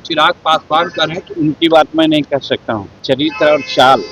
चिराग पासवान का है। उनकी बात मैं नहीं कर सकता हूँ। चरित्र और चाल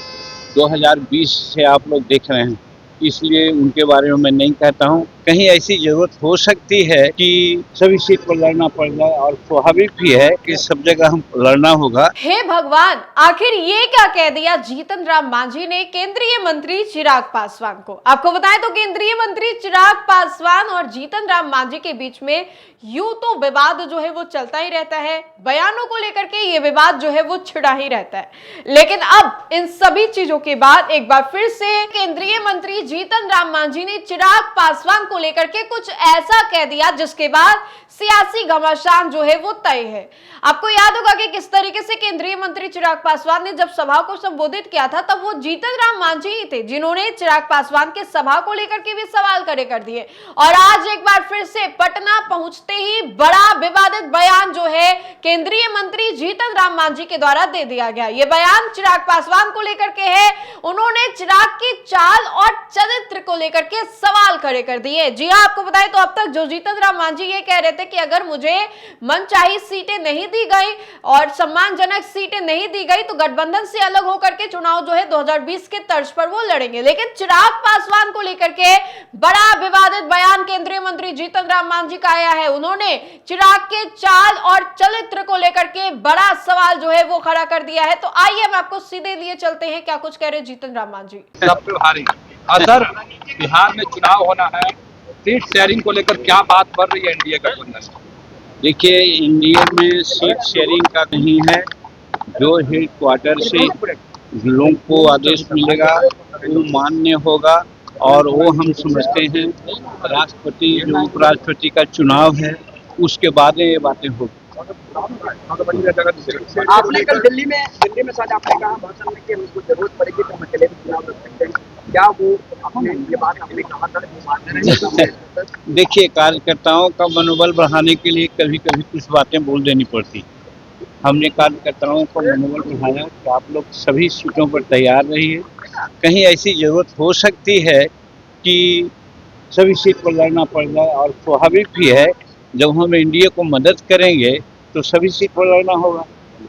2020 से आप लोग देख रहे हैं, इसलिए उनके बारे में मैं नहीं कहता हूँ। कहीं ऐसी जरूरत हो सकती है कि सभी सीट पर लड़ना पड़ जाए, और स्वाभाविक भी है कि सब जगह हम लड़ना होगा। हे भगवान, आखिर ये क्या कह दिया जीतन राम मांझी ने केंद्रीय मंत्री चिराग पासवान को। आपको बताएं तो केंद्रीय मंत्री चिराग पासवान और जीतन राम मांझी के बीच में यूं तो विवाद जो है वो चलता ही रहता है, बयानों को लेकर के ये विवाद जो है वो छिड़ा ही रहता है। लेकिन अब इन सभी चीजों के बाद एक बार फिर से केंद्रीय मंत्री जीतन राम मांझी ने चिराग पासवान को लेकर के कुछ ऐसा कह दिया जिसके बाद सियासी घमासान जो है वो तय है। आपको याद होगा कि किस तरीके से केंद्रीय मंत्री चिराग पासवान ने जब सभा को संबोधित किया था, तब वो जीतन राम मांझी ही थे जिन्होंने चिराग पासवान के सभा को लेकर के भी सवाल खड़े कर दिए। और आज एक बार फिर से पटना पहुंचते ही बड़ा विवादित बयान जो है केंद्रीय मंत्री जीतन राम मांझी के द्वारा दे दिया गया। ये बयान चिराग पासवान को लेकर के है। उन्होंने चिराग की चाल और चरित्र को लेकर के सवाल खड़े कर दिए। जी हां, आपको बताएं तो अब तक जो जीतन राम मांझी ये कह रहे थे कि अगर मुझे मनचाही सीटें नहीं दी गई और सम्मानजनक सीटें नहीं दी गई तो गठबंधन से अलग होकर के चुनाव जो है 2020 के तर्ज पर वो लड़ेंगे। लेकिन चिराग पासवान को लेकर के बड़ा विवादित बयान केंद्रीय मंत्री जीतन राम मांझी का आया है। उन्होंने चिराग के चाल और चरित्र को लेकर के बड़ा सवाल जो है वो खड़ा कर दिया है। तो आइए हम आपको सीधे लिए चलते हैं, क्या कुछ कह रहे जीतन राम मांझी। सबसे भारी असर बिहार में चुनाव होना है, सीट शेयरिंग को लेकर क्या बात बढ़ रही है एनडीए गठबंधन? देखिए, इंडिया में सीट शेयरिंग का नहीं है। जो हेड क्वार्टर से लोगों को आदेश मिलेगा वो मान्य होगा, और वो हम समझते हैं राष्ट्रपति जो उपराष्ट्रपति का चुनाव है उसके बाद ये बातें होगी। आपने कल दिल्ली में शायद आपने कहा भाषण में कि हमको जरूरत पड़ेगी तो हम अकेले भी चुनाव लड़ सकते हैं, क्या वो आपने ये बात आपने कहा था? देखिए, कार्यकर्ताओं का मनोबल बढ़ाने के लिए कभी कभी कुछ बातें बोल देनी पड़ती। हमने कार्यकर्ताओं को मनोबल बढ़ाया कि आप लोग सभी सीटों पर तैयार रहिए। कहीं ऐसी जरूरत हो सकती है कि सभी सीट पर लड़ना पड़ जाए, और स्वाभाविक भी है जब हम एनडीए को मदद करेंगे तो सभी सीट पर लड़ना होगा।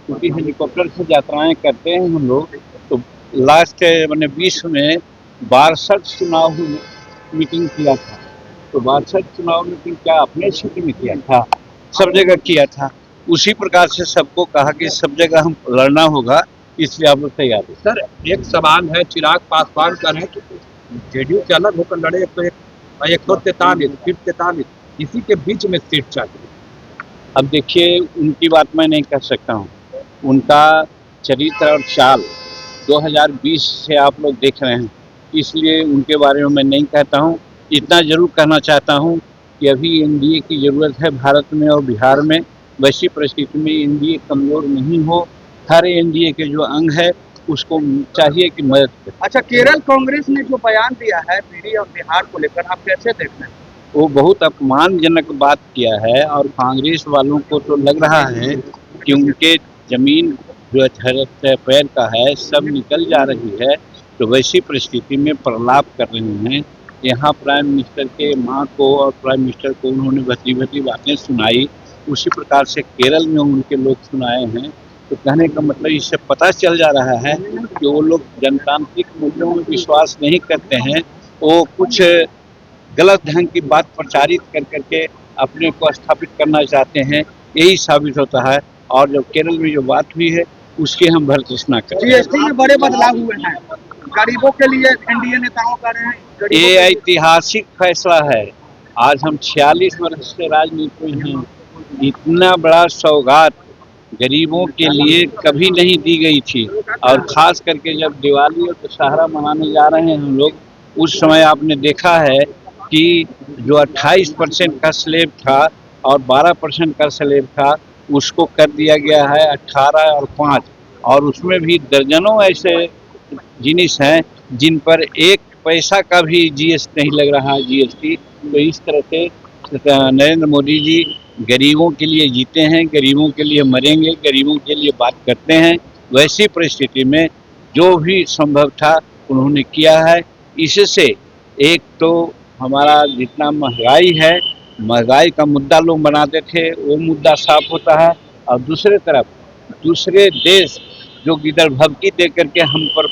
क्योंकि हेलीकॉप्टर से यात्राएं करते हैं हम लोग, तो लास्ट मैंने 20 में 62 चुनाव मीटिंग किया था। तो 62 चुनाव मीटिंग क्या अपने क्षेत्र में किया था? सब जगह किया था। उसी प्रकार से सबको कहा कि सब जगह हम लड़ना होगा, इसलिए आप लोग तैयार हैं। सर, एक सवाल है, चिराग पासवान का है कि जेडीयू से अलग होकर लड़े तो 143 फिर 43, इसी के बीच में सीट चाहिए। अब देखिए, उनकी बात मैं नहीं कर सकता हूँ। उनका चरित्र और चाल 2020 से आप लोग देख रहे हैं, इसलिए उनके बारे में मैं नहीं कहता हूँ। इतना जरूर कहना चाहता हूँ कि अभी एनडीए की ज़रूरत है भारत में और बिहार में। वैसी परिस्थिति में एनडीए कमज़ोर नहीं हो, हर एनडीए के जो अंग है उसको चाहिए कि मदद करें। अच्छा, केरल कांग्रेस ने जो बयान दिया है पीढ़ी और बिहार को लेकर, आप कैसे देख रहे हैं? वो बहुत अपमानजनक बात किया है, और कांग्रेस वालों को तो लग रहा है कि उनके जमीन जो पैर का है सब निकल जा रही है। तो वैसी परिस्थिति में प्रलाप कर रहे हैं। यहाँ प्राइम मिनिस्टर के माँ को और प्राइम मिनिस्टर को उन्होंने भद्दी बातें सुनाई, उसी प्रकार से केरल में उनके लोग सुनाए हैं। तो कहने का मतलब इससे पता चल जा रहा है कि वो लोग जनतांत्रिक मूल्यों में विश्वास नहीं करते हैं। वो कुछ गलत ढंग की बात प्रचारित कर करके अपने को स्थापित करना चाहते हैं, यही साबित होता है। और जो केरल में जो बात हुई है उसकी हम भर्त्सना करते हैं। जीएसटी में बड़े बदलाव हुए हैं, गरीबों के लिए एनडीए नेताओं का रहे हैं। ये ऐतिहासिक फैसला है। आज हम 46 वर्ष से राजनीति में हैं। इतना बड़ा सौगात गरीबों के लिए कभी नहीं दी गई थी। और खास करके जब दिवाली और दशहरा मनाने जा रहे हैं हम लोग, उस समय आपने देखा है कि जो 28% का स्लैब था और 12% का स्लैब था, उसको कर दिया गया है 18 और 5। और उसमें भी दर्जनों ऐसे जिनिस हैं जिन पर 1 पैसा का भी जीएसटी नहीं लग रहा है, जीएसटी। तो इस तरह से नरेंद्र मोदी जी गरीबों के लिए जीते हैं, गरीबों के लिए मरेंगे, गरीबों के लिए बात करते हैं। वैसी परिस्थिति में जो भी संभव था उन्होंने किया है। इससे एक तो हमारा जितना महंगाई है, महंगाई का मुद्दा लोग बनाते थे, वो मुद्दा साफ होता है। और दूसरे तरफ दूसरे देश जो गिदड़ भभकी दे करके हम पर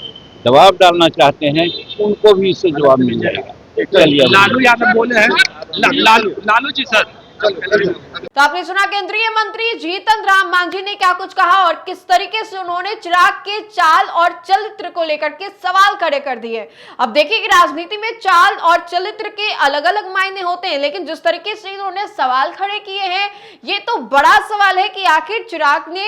दबाव डालना चाहते हैं, उनको भी इससे जवाब मिल जाएगा। चलिए लालू यादव बोले हैं लालू जी सर तो आपने सुना केंद्रीय मंत्री जीतन राम मांझी ने क्या कुछ कहा और किस तरीके से उन्होंने चिराग के चाल और चरित्र को लेकर के सवाल खड़े कर दिए। अब देखिए कि राजनीति में चाल और चरित्र के अलग अलग मायने होते हैं, लेकिन जिस तरीके से इन्होंने सवाल खड़े किए हैं, ये तो बड़ा सवाल है कि आखिर चिराग ने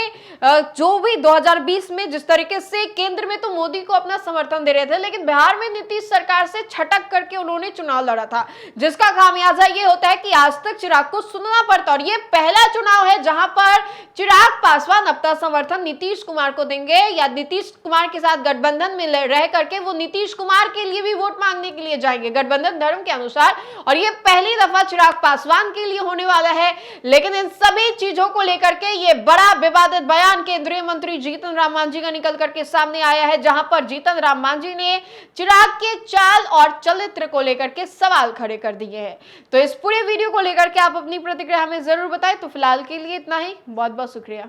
जो भी 2020 में जिस तरीके से केंद्र में तो मोदी को अपना समर्थन दे रहे थे, लेकिन बिहार में नीतीश सरकार से छटक करके उन्होंने चुनाव लड़ा था, जिसका खामियाजा ये होता है कि आज तक चिराग को सुनना पड़ता। और ये पहला चुनाव है जहां पर चिराग पासवान अपना समर्थन नीतीश कुमार को देंगे या नीतीश कुमार के साथ गठबंधन में रह करके वो नीतीश कुमार के लिए भी वोट मांगने के लिए जाएंगे गठबंधन धर्म के अनुसार। और ये पहली दफा चिराग पासवान के लिए होने वाला है। लेकिन इन सभी चीजों को लेकर के ये बड़ा विवादित बयान केंद्रीय मंत्री जीतन राम मांझी का निकल करके सामने आया है, जहां पर जीतन राम मांझी ने चिराग के चाल और चरित्र को लेकर के सवाल खड़े कर दिए हैं। तो इस पूरे वीडियो को लेकर के आप अपनी प्रतिक्रिया हमें जरूर बताएं। तो फिलहाल के लिए इतना ही, बहुत बहुत शुक्रिया।